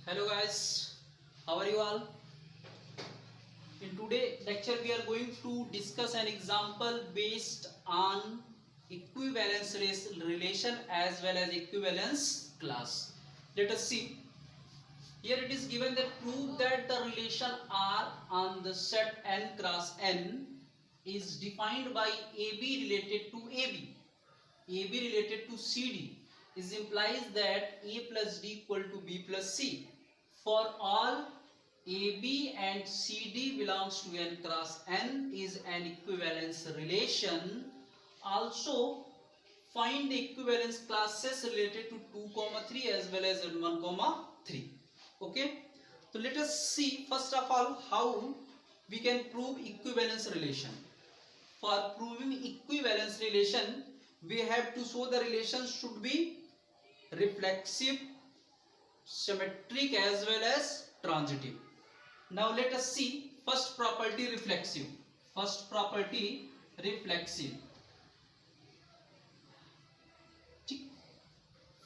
Hello guys, how are you all? In today's lecture we are going to discuss an example based on equivalence relation as well as equivalence class. Let us see. Here it is given that prove that the relation R on the set n cross n is defined by AB related to AB. AB related to CD is implies that A plus D equal to B plus C. For all AB and CD belongs to n cross n is an equivalence relation. Also find the equivalence classes related to 2, 3 as well as 1, 3. Okay. So let us see first of all how we can prove equivalence relation. For proving equivalence relation, we have to show the relation should be reflexive, symmetric as well as transitive. Now let us see first property reflexive. First property reflexive.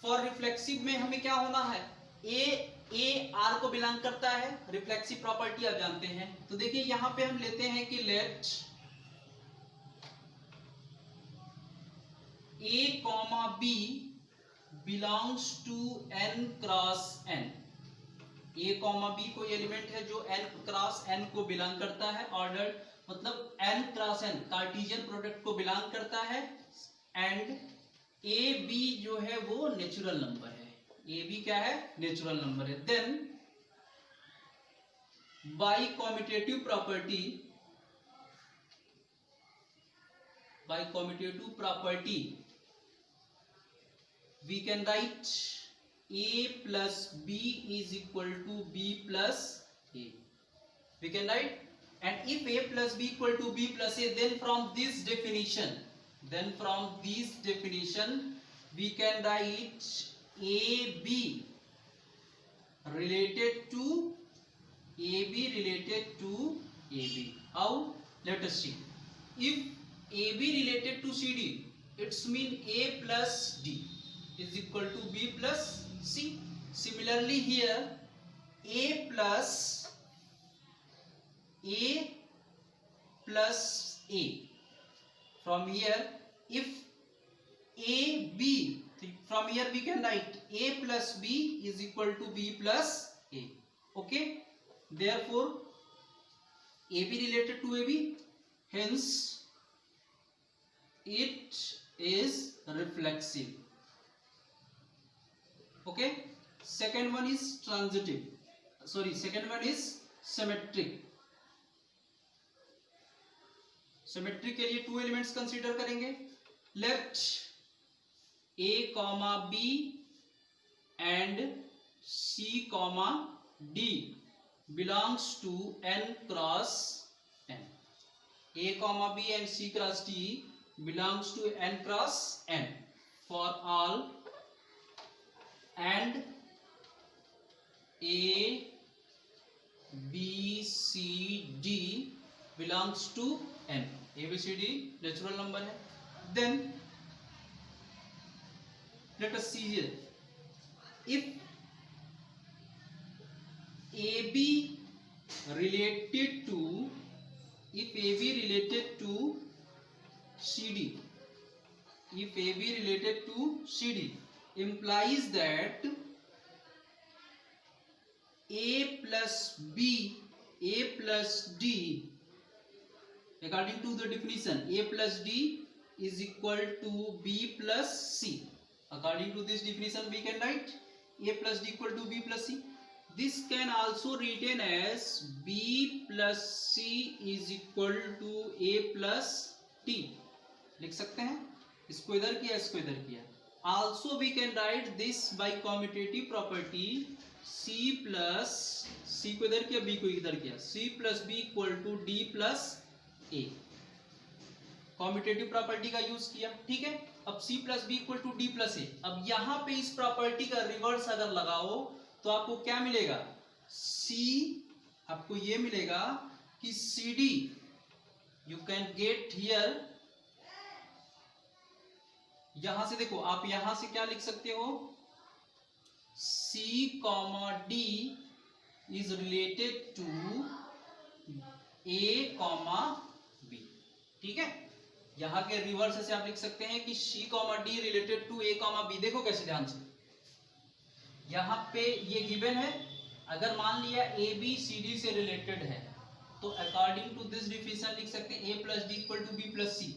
For reflexive में हमें क्या होना है, A R को belong करता है, reflexive property आप जानते हैं. तो देखिए यहां पे हम लेते हैं कि let a comma b belongs to n cross n. A comma b कोई एलिमेंट है जो एन क्रॉस एन को बिलोंग करता है, ऑर्डर मतलब n cross n Cartesian product को बिलोंग करता है. एंड ए बी जो है वो नेचुरल नंबर है. ए बी क्या है, नेचुरल नंबर है. Then by commutative property we can write a plus b is equal to b plus a. We can write, and if a plus b equal to b plus a, then from this definition we can write a b related to ab. How? Let us see. If ab related to cd, it's mean a plus d is equal to b plus c. Similarly here a plus a. From here if a b, from here we can write a plus b is equal to b plus a. Okay, therefore ab related to ab, hence it is reflexive. Okay, second one is symmetric. Symmetric के लिए 2 elements consider करेंगे. Let a comma b and c comma d belongs to n cross n. a comma b and c cross d belongs to n cross n for all and a b c d belongs to n. a b c d natural number है. Then let us see here, if ab related to cd, implies that a plus d, according to the definition, a plus d is equal to b plus c. According to this definition we can write a plus d equal to b plus c. This can also written as b plus c is equal to a plus t. लिख सकते हैं, इसको इधर किया, इसको इधर किया. Also we can write this by commutative property c को इधर किया, b को इधर किया, c plus b equal to d plus a. Commutative property का यूज किया. ठीक है, अब c plus B equal to D plus A. अब यहां पे इस प्रॉपर्टी का रिवर्स अगर लगाओ तो आपको क्या मिलेगा, आपको ये मिलेगा कि c d you can get here. यहां से देखो, आप यहां से क्या लिख सकते हो, C comma D is related to A comma B। ठीक है, यहाँ के रिवर्स से आप लिख सकते हैं कि C comma D related to A comma B। देखो कैसे ध्यान से, यहाँ पे ये गिवन है, अगर मान लिया ए बी सी डी से रिलेटेड है तो अकॉर्डिंग टू दिस डिफिनेशन लिख सकते हैं A plus D equal to B plus C,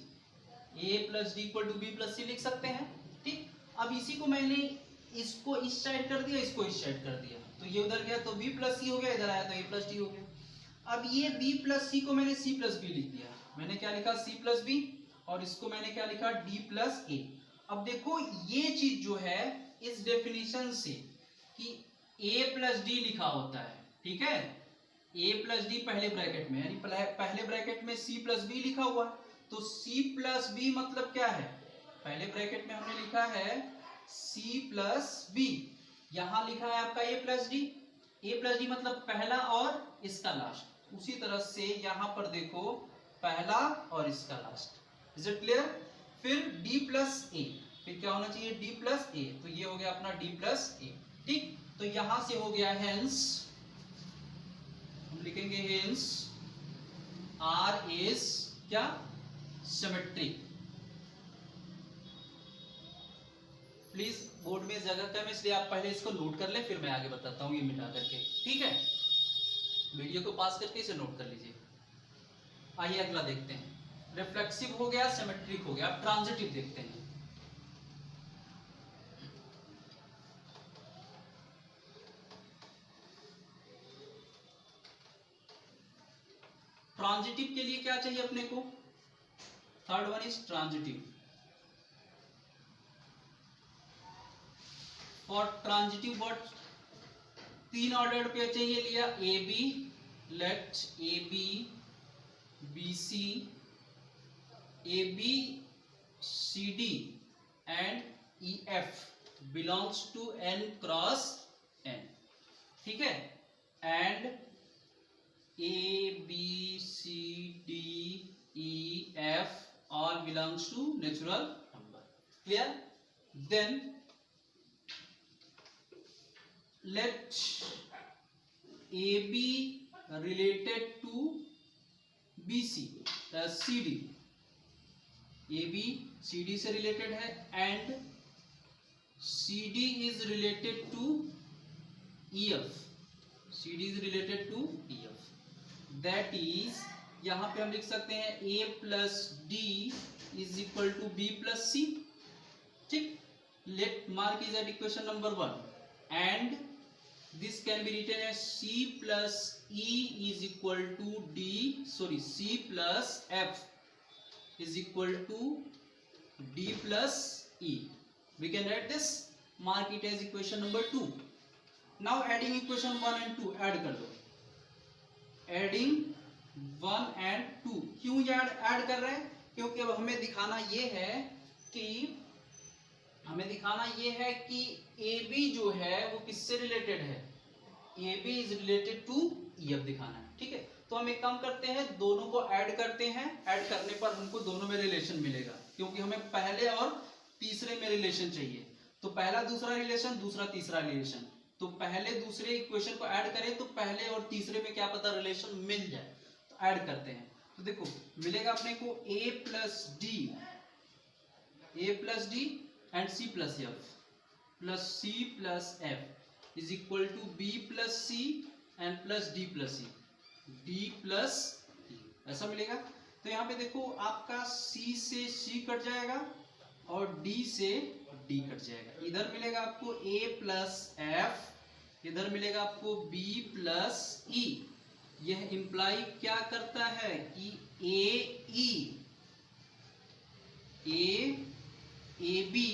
A plus D equal to B plus C लिख सकते हैं। ठीक, अब इसी को मैंने इसको इस साइड कर दिया, इसको इस साइड कर दिया, तो ये उधर गया तो बी प्लस सी हो गया, इधर आया तो ए प्लस डी हो गया। अब ये बी प्लस सी को मैंने सी प्लस बी लिख दिया, मैंने क्या लिखा सी प्लस बी, और इसको मैंने क्या लिखा डी प्लस ए। अब देखो ये चीज जो है इस डेफिनेशन से कि a प्लस डी लिखा होता है, ठीक है, a प्लस डी पहले ब्रैकेट में, यानी पहले ब्रैकेट में c प्लस बी लिखा हुआ, तो c प्लस बी मतलब क्या है, पहले ब्रैकेट में हमने लिखा है c प्लस बी, यहां लिखा है आपका a प्लस डी मतलब पहला और इसका लास्ट, उसी तरह से यहां पर देखो पहला और इसका लास्ट। Is it clear? फिर d प्लस ए, फिर क्या होना चाहिए d प्लस ए, तो ये हो गया अपना d प्लस ए। ठीक, तो यहां से हो गया हेंस, हम लिखेंगे हेंस R इज क्या, सिमेट्रिक। प्लीज बोर्ड में जगह कम है इसलिए आप पहले इसको नोट कर ले, फिर मैं आगे बताता हूं ये मिटा करके। ठीक है, वीडियो को पास करके इसे नोट कर लीजिए। आइए अगला देखते हैं, रिफ्लेक्सिव हो गया, सिमेट्रिक हो गया, अब ट्रांजिटिव देखते हैं। ट्रांजिटिव के लिए क्या चाहिए अपने को, third one is transitive. For transitive what, तीन ऑर्डर पे चाहिए लिया, ए b, let a b b c, a B C d and e f belongs to n cross n. ठीक है, and A, B, C, D, E, F all belongs to natural number. Clear? Then let A be related to BC, CD. A B C D से related है and CD is related to EF. CD is related to EF. That is, यहां पे हम लिख सकते हैं a plus D is equal to B plus C. ठीक, let mark is at equation number 1 and this can be written as c plus e is equal to c plus f is equal to d plus e। We can write this, mark it as equation number 2। Now adding equation 1 and 2, add कर दो, adding 1 and 2। क्यों add कर रहे हैं, क्योंकि अब हमें दिखाना ये है कि ए बी जो है वो किससे रिलेटेड है, a b is related to e f दिखाना है। ठीक है, तो हम एक काम करते हैं, दोनों को ऐड करते हैं, ऐड करने पर हमको दोनों में रिलेशन मिलेगा, क्योंकि हमें पहले और तीसरे में रिलेशन चाहिए, तो पहला दूसरा रिलेशन, दूसरा तीसरा रिलेशन, तो पहले दूसरे इक्वेशन को ऐड करें तो पहले और तीसरे में क्या पता रिलेशन मिल जाए, तो ऐड करते हैं। तो देखो मिलेगा अपने को a plus D and c plus F is equal to b plus C and plus d plus E, ऐसा मिलेगा। तो यहाँ पे देखो आपका c से c कट जाएगा और d से d कट जाएगा, इधर मिलेगा आपको a प्लस एफ, इधर मिलेगा आपको b प्लस ई। यह इंप्लाई क्या करता है कि a b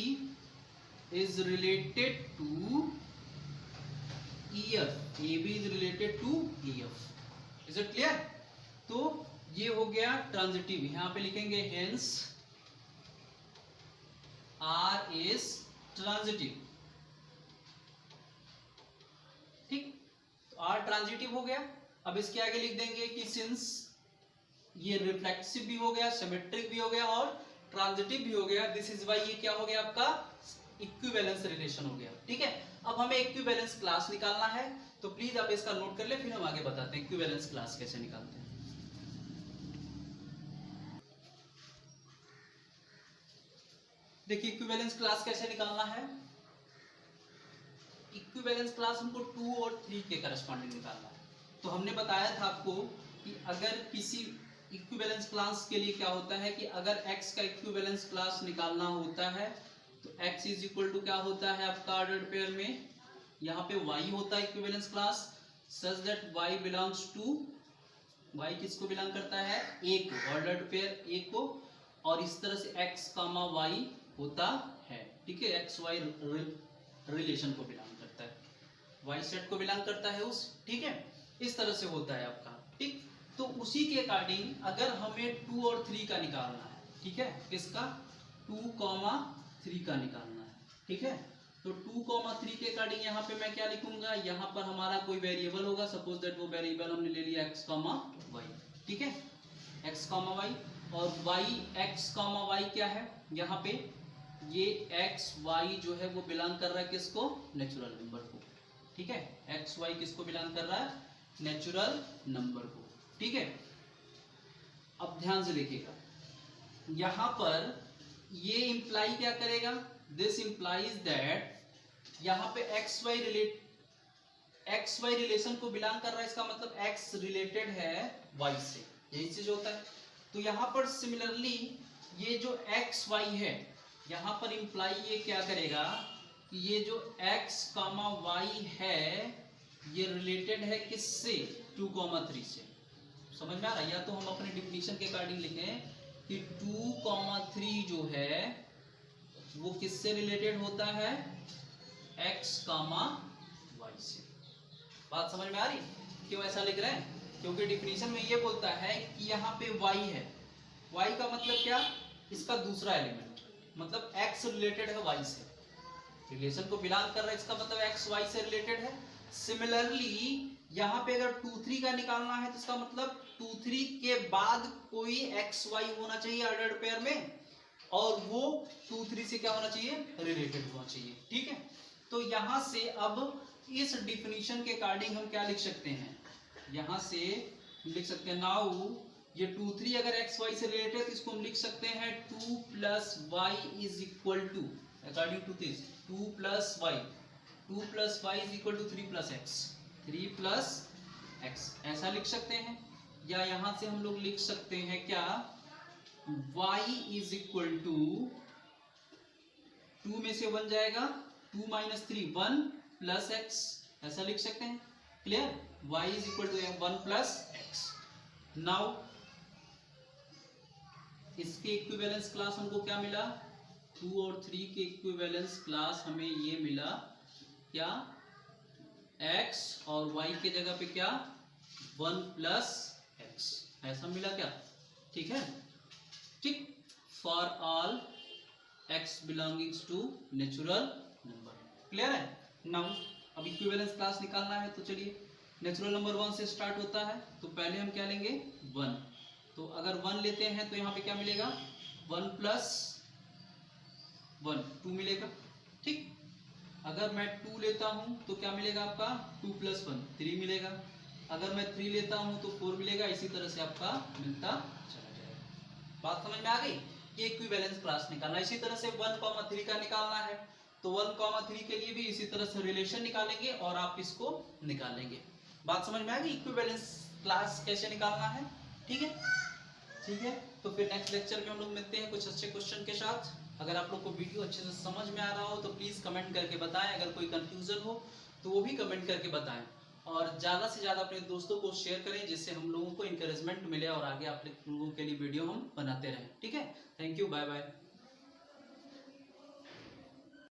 is related to e f, a b is related to e f. Is it clear? तो ये हो गया ट्रांजिटिव, यहां पे लिखेंगे हेंस आर इज ट्रांजिटिव। ठीक, तो आर ट्रांजिटिव हो गया। अब इसके आगे लिख देंगे कि सिंस ये रिफ्लेक्सिव भी हो गया, सिमेट्रिक भी हो गया और ट्रांजिटिव भी हो गया, दिस इज वाई ये क्या हो गया आपका इक्विवेलेंस रिलेशन हो गया। ठीक है, अब हमें इक्विवेलेंस क्लास निकालना है, तो प्लीज आप इसका नोट कर ले, फिर हम आगे बताते हैं इक्विवेलेंस क्लास कैसे निकालते हैं। देखिए इक्विवेलेंस क्लास कैसे निकालना है। इक्विवेलेंस क्लास हमको 2 और 3 के करस्पॉन्डिंग निकालना है। तो हमने बताया था आपको कि अगर किसी इक्विवेलेंस क्लास के लिए क्या होता है कि अगर x का इक्विवेलेंस क्लास निकालना होता है तो x इज इक्वल टू क्या होता है आपका ऑर्डर्ड पेयर में, यहाँ पे y होता है equivalence class such that y belongs to, y किसको बिलोंग करता है, a को, ऑर्डर्ड पेयर a को, और इस तरह से x कामा y होता है, ठीक है, एक्स वाई रिलेशन को बिलोंग करता है, वाई सेट को बिलोंग करता है उस, ठीक है, इस तरह से होता है आपका, ठीक। तो उसी के अकॉर्डिंग अगर हमें 2 और 3 का निकालना है, ठीक है, किसका 2,3 का निकालना है, ठीक है, तो 2,3 के अकॉर्डिंग यहाँ पे मैं क्या लिखूंगा, यहाँ पर हमारा कोई वेरिएबल होगा, सपोज दैट वो वेरिएबल हमने ले लिया x, y, ठीक है, x, y, और y x, y क्या है यहाँ पे, ये x y जो है वो बिलोंग कर रहा है किसको, नेचुरल नंबर को, ठीक है, x y किसको बिलोंग कर रहा है, नेचुरल नंबर को, ठीक है। अब ध्यान से देखिएगा, यहां पर ये इंप्लाई क्या करेगा, दिस इंप्लाइज दैट यहां पे x y रिलेशन को बिलोंग कर रहा है, इसका मतलब x रिलेटेड है y से, यही चीज होता है। तो यहां पर सिमिलरली ये जो x y है, यहां पर इंप्लाई ये क्या करेगा कि ये जो x, y है ये रिलेटेड है किससे, 2,3 से, समझ में आ रहा है। या तो हम अपने डिफिनीशन के अकॉर्डिंग लिखें कि 2,3 जो है वो किससे रिलेटेड होता है, x, y से। बात समझ में आ रही, क्यों ऐसा लिख रहे हैं, क्योंकि डिफिनीशन में ये बोलता है कि यहाँ पे y है, y का मतलब क्या, इसका दूसरा एलिमेंट, मतलब x रिलेटेड है y से, रिलेशन को बिलोंग कर रहा है, इसका मतलब x y से रिलेटेड है। सिमिलरली यहाँ पे अगर 2,3 का निकालना है तो इसका मतलब 2,3 के बाद कोई x y होना चाहिए ऑर्डर्ड पेयर में, और वो 2,3 से क्या होना चाहिए, रिलेटेड होना चाहिए, ठीक है। तो यहाँ से अब इस डिफिनीशन के अकॉर्डिंग हम क्या लिख सकते हैं, यहाँ से लिख सकते हैं नाउ ये 2,3 अगर x y से रिलेटेड है तो इसको हम लिख सकते हैं 2 plus y is equal to, according to this 2 plus y is equal to 3 plus x, ऐसा लिख सकते हैं। या यहां से हम लोग लिख सकते हैं क्या, y इज इक्वल टू 2 में से 1 जाएगा, 2 माइनस 3 1 प्लस एक्स, ऐसा लिख सकते हैं, clear, y is equal to 1 plus x. Now इसके इक्विवेलेंस क्लास हमको क्या मिला, 2 और 3 के इक्विवेलेंस क्लास हमें ये मिला क्या, x और y के जगह पे क्या 1 प्लस एक्स, ऐसा मिला क्या, ठीक है, ठीक, for all x belongings to natural number, clear है। नाउ अब इक्विवेलेंस क्लास निकालना है, तो चलिए नेचुरल नंबर 1 से स्टार्ट होता है, तो पहले हम क्या लेंगे 1, तो अगर 1 लेते हैं तो यहाँ पे क्या मिलेगा, 1 प्लस 1 2 मिलेगा, ठीक। अगर मैं 2 लेता हूं तो क्या मिलेगा आपका, 2 प्लस 1 3 मिलेगा, अगर मैं 3 लेता हूं तो 4 मिलेगा, इसी तरह से आपका मिलता चला जाएगा। बात समझ में आ गई, ये इक्विवेलेंस क्लास निकालना, इसी तरह से 1,3 का निकालना है, तो 1,3 के लिए भी इसी तरह से रिलेशन निकालेंगे और आप इसको निकालेंगे। बात समझ में आ गई, इक्विवेलेंस क्लास कैसे निकालना है, ठीक है, ठीक है। तो फिर नेक्स्ट लेक्चर में हम लोग मिलते हैं कुछ अच्छे क्वेश्चन के साथ। अगर आप लोग को वीडियो अच्छे से समझ में आ रहा हो तो प्लीज़ कमेंट करके बताएं, अगर कोई कंफ्यूजन हो तो वो भी कमेंट करके बताएं, और ज़्यादा से ज़्यादा अपने दोस्तों को शेयर करें जिससे हम लोगों को इंकरेजमेंट मिले और आगे आप लोगों के लिए वीडियो हम बनाते रहें, ठीक है। Thank you, bye bye.